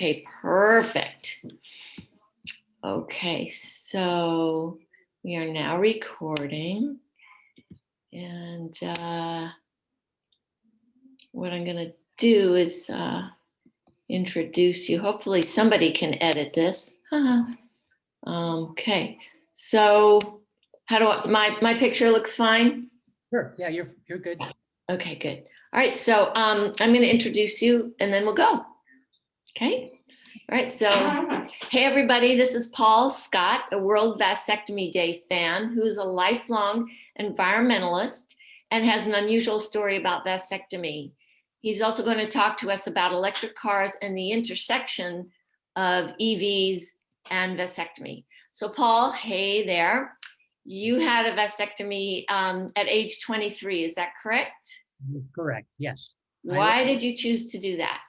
Okay, perfect. Okay, so we are now recording. And what I'm going to do is introduce you. Hopefully somebody can edit this. Okay, so how do my picture looks fine? Sure, yeah, you're good. Okay, good. All right, so I'm going to introduce you and then we'll go. Okay. All right, so hey everybody, this is Paul Scott, a World Vasectomy Day fan who's a lifelong environmentalist and has an unusual story about vasectomy. He's also going to talk to us about electric cars and the intersection of EVs and vasectomy. So Paul, hey there. You had a vasectomy at age 23, is that correct? Correct, yes. Why did you choose to do that?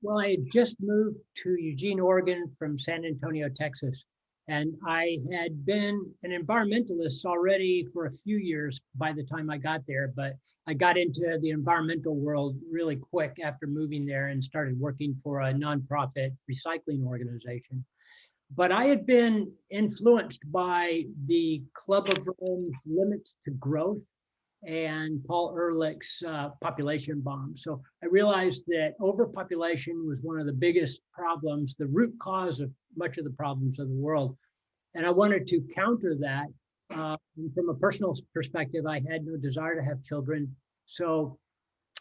Well, I had just moved to Eugene, Oregon from San Antonio, Texas, and I had been an environmentalist already for a few years by the time I got there, but I got into the environmental world really quick after moving there and started working for a nonprofit recycling organization. But I had been influenced by the Club of Rome's Limits to Growth and Paul Ehrlich's population bomb. So I realized that overpopulation was one of the biggest problems, the root cause of much of the problems of the world. And I wanted to counter that. From a personal perspective, I had no desire to have children. So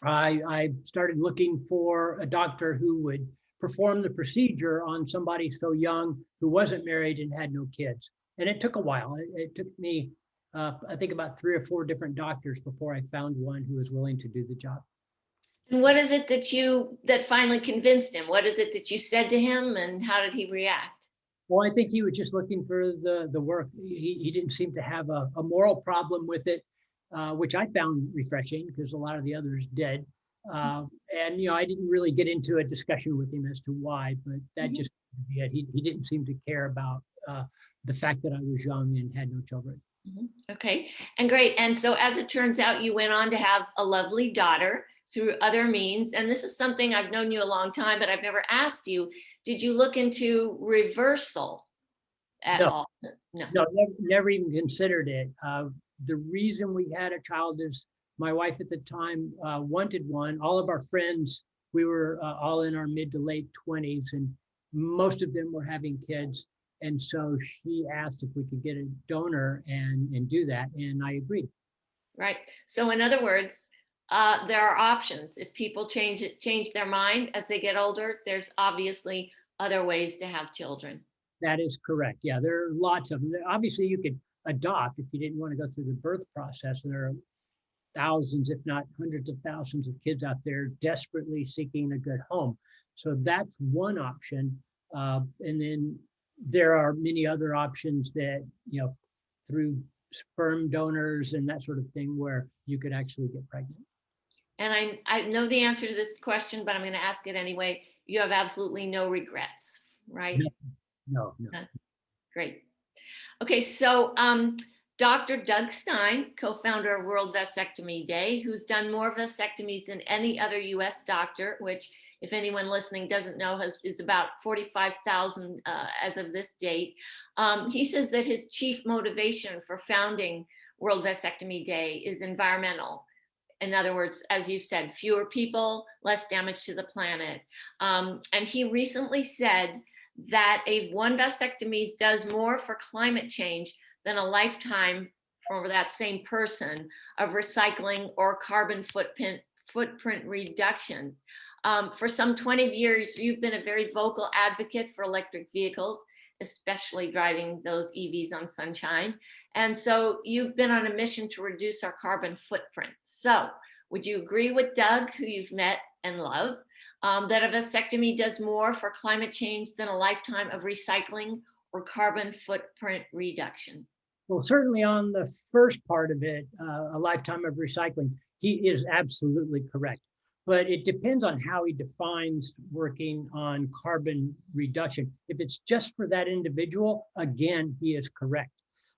I started looking for a doctor who would perform the procedure on somebody so young who wasn't married and had no kids. And it took a while. It took me I think about 3 or 4 different doctors before I found one who was willing to do the job. And what is it that finally convinced him? What is it that you said to him and how did he react? Well, I think he was just looking for the work. He didn't seem to have a moral problem with it, which I found refreshing because a lot of the others did. And, I didn't really get into a discussion with him as to why, but that just be it. He didn't seem to care about the fact that I was young and had no children. Okay, and great. And so as it turns out, you went on to have a lovely daughter through other means. And this is something I've known you a long time, but I've never asked you. Did you look into reversal at all? No, never even considered it. The reason we had a child is my wife at the time wanted one. All of our friends, we were all in our mid to late 20s, and most of them were having kids. And so she asked if we could get a donor and do that, and I agreed. Right. So in other words, there are options. If people change their mind as they get older, there's obviously other ways to have children. That is correct. Yeah, there are lots of them. Obviously, you could adopt if you didn't want to go through the birth process. And there are thousands, if not hundreds of thousands of kids out there desperately seeking a good home. So that's one option. And then there are many other options that, through sperm donors and that sort of thing, where you could actually get pregnant. And I know the answer to this question, but I'm going to ask it anyway. You have absolutely no regrets, right? No. Great. Okay, so Dr. Doug Stein, co-founder of World Vasectomy Day, who's done more vasectomies than any other US doctor, which, if anyone listening doesn't know, is about 45,000 as of this date. He says that his chief motivation for founding World Vasectomy Day is environmental. In other words, as you've said, fewer people, less damage to the planet. And he recently said that one vasectomy does more for climate change than a lifetime for that same person of recycling or carbon footprint reduction. For some 20 years, you've been a very vocal advocate for electric vehicles, especially driving those EVs on sunshine. And so you've been on a mission to reduce our carbon footprint. So would you agree with Doug, who you've met and love, that a vasectomy does more for climate change than a lifetime of recycling or carbon footprint reduction? Well, certainly on the first part of it, a lifetime of recycling, he is absolutely correct. But it depends on how he defines working on carbon reduction. If it's just for that individual, again, he is correct.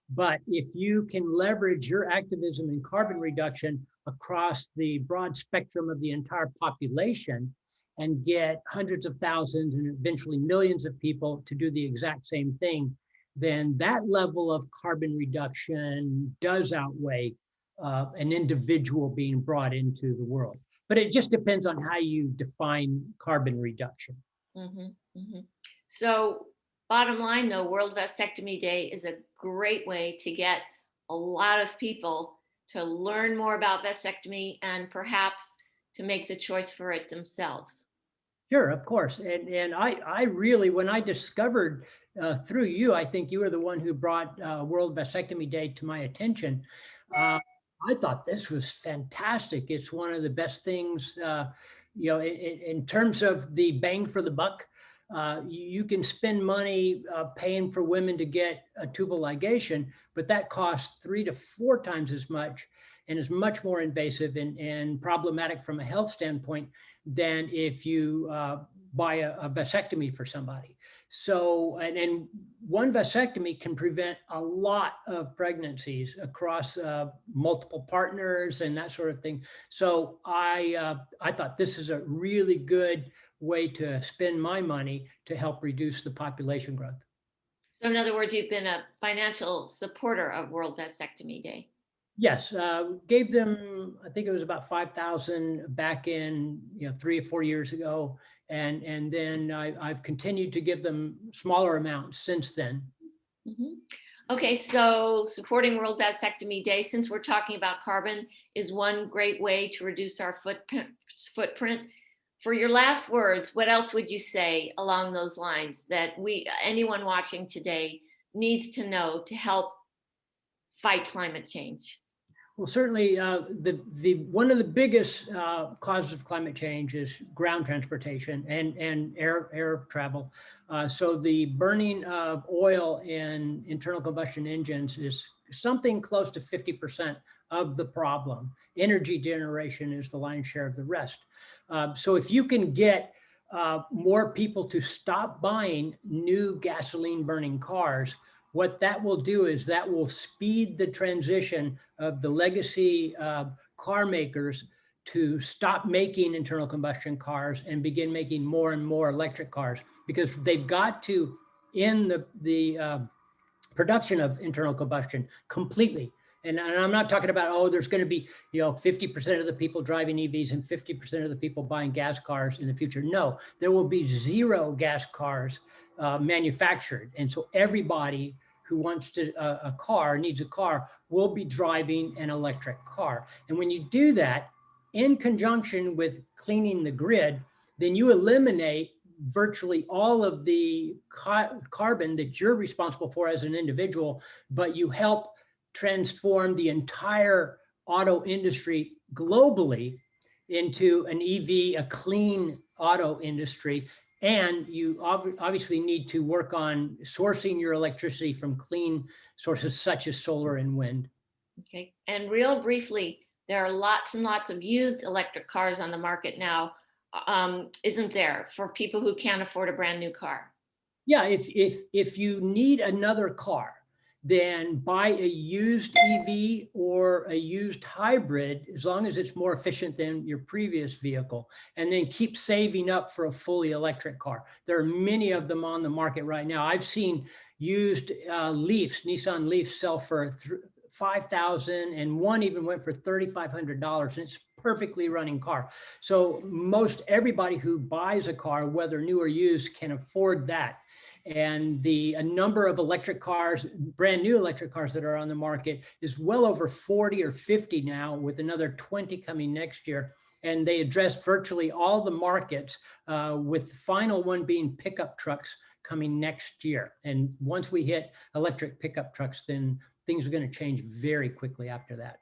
But if you can leverage your activism in carbon reduction across the broad spectrum of the entire population, and get hundreds of thousands and eventually millions of people to do the exact same thing, then that level of carbon reduction does outweigh an individual being brought into the world. But it just depends on how you define carbon reduction. Mhm, mhm. So bottom line though, World Vasectomy Day is a great way to get a lot of people to learn more about vasectomy and perhaps to make the choice for it themselves. Sure, of course. And I really, when I discovered through you, I think you were the one who brought World Vasectomy Day to my attention. I thought this was fantastic. It's one of the best things, in terms of the bang for the buck. You can spend money paying for women to get a tubal ligation, but that costs 3 to 4 times as much and is much more invasive and problematic from a health standpoint than if you buy a vasectomy for somebody. So, and one vasectomy can prevent a lot of pregnancies across multiple partners and that sort of thing. So I thought this is a really good way to spend my money to help reduce the population growth. So in other words, you've been a financial supporter of World Vasectomy Day. Yes, gave them, I think it was about 5,000 back in 3 or 4 years ago, and then I've continued to give them smaller amounts since then. Mhm. Okay, so supporting World Vasectomy Day, since we're talking about carbon, is one great way to reduce our footprint. For your last words, what else would you say along those lines that anyone watching today needs to know to help fight climate change? Well, certainly, the one of the biggest causes of climate change is ground transportation and air travel. So the burning of oil in internal combustion engines is something close to 50% of the problem. Energy generation is the lion's share of the rest. So if you can get more people to stop buying new gasoline burning cars, what that will do is that will speed the transition of the legacy car makers to stop making internal combustion cars and begin making more and more electric cars, because they've got to end the production of internal combustion completely. And I'm not talking about, oh, there's going to be 50% of the people driving EVs and 50% of the people buying gas cars in the future. No, there will be 0 gas cars manufactured. And so everybody who wants a car, needs a car, will be driving an electric car. And when you do that, in conjunction with cleaning the grid, then you eliminate virtually all of the carbon that you're responsible for as an individual, but you help transform the entire auto industry globally into an EV, a clean auto industry. And you obviously need to work on sourcing your electricity from clean sources such as solar and wind. Okay, and real briefly, there are lots and lots of used electric cars on the market now, isn't there, for people who can't afford a brand new car? Yeah, if you need another car, then buy a used EV or a used hybrid, as long as it's more efficient than your previous vehicle, and then keep saving up for a fully electric car. There are many of them on the market right now. I've seen used Leafs, Nissan Leafs, sell for $5,000, and one even went for $3,500, and it's perfectly running car. So most everybody who buys a car, whether new or used, can afford that. And the number of electric cars, brand new electric cars that are on the market, is well over 40 or 50 now, with another 20 coming next year. And they address virtually all the markets, with the final one being pickup trucks coming next year. And once we hit electric pickup trucks, then things are going to change very quickly after that.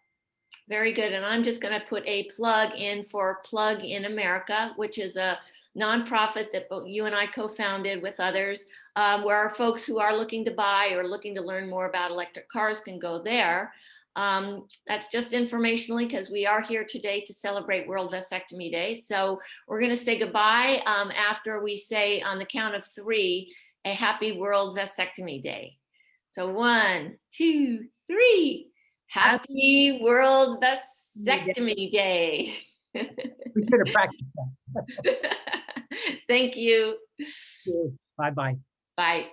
Very good. And I'm just going to put a plug in for Plug in America, which is a nonprofit that both you and I co-founded with others, where our folks who are looking to buy or looking to learn more about electric cars can go there. That's just informationally, because we are here today to celebrate World Vasectomy Day. So we're going to say goodbye after we say, on the count of 3, a happy World Vasectomy Day. So 1, 2, 3. Happy World Vasectomy Day. We should have practiced that. Thank you. Bye-bye. Bye.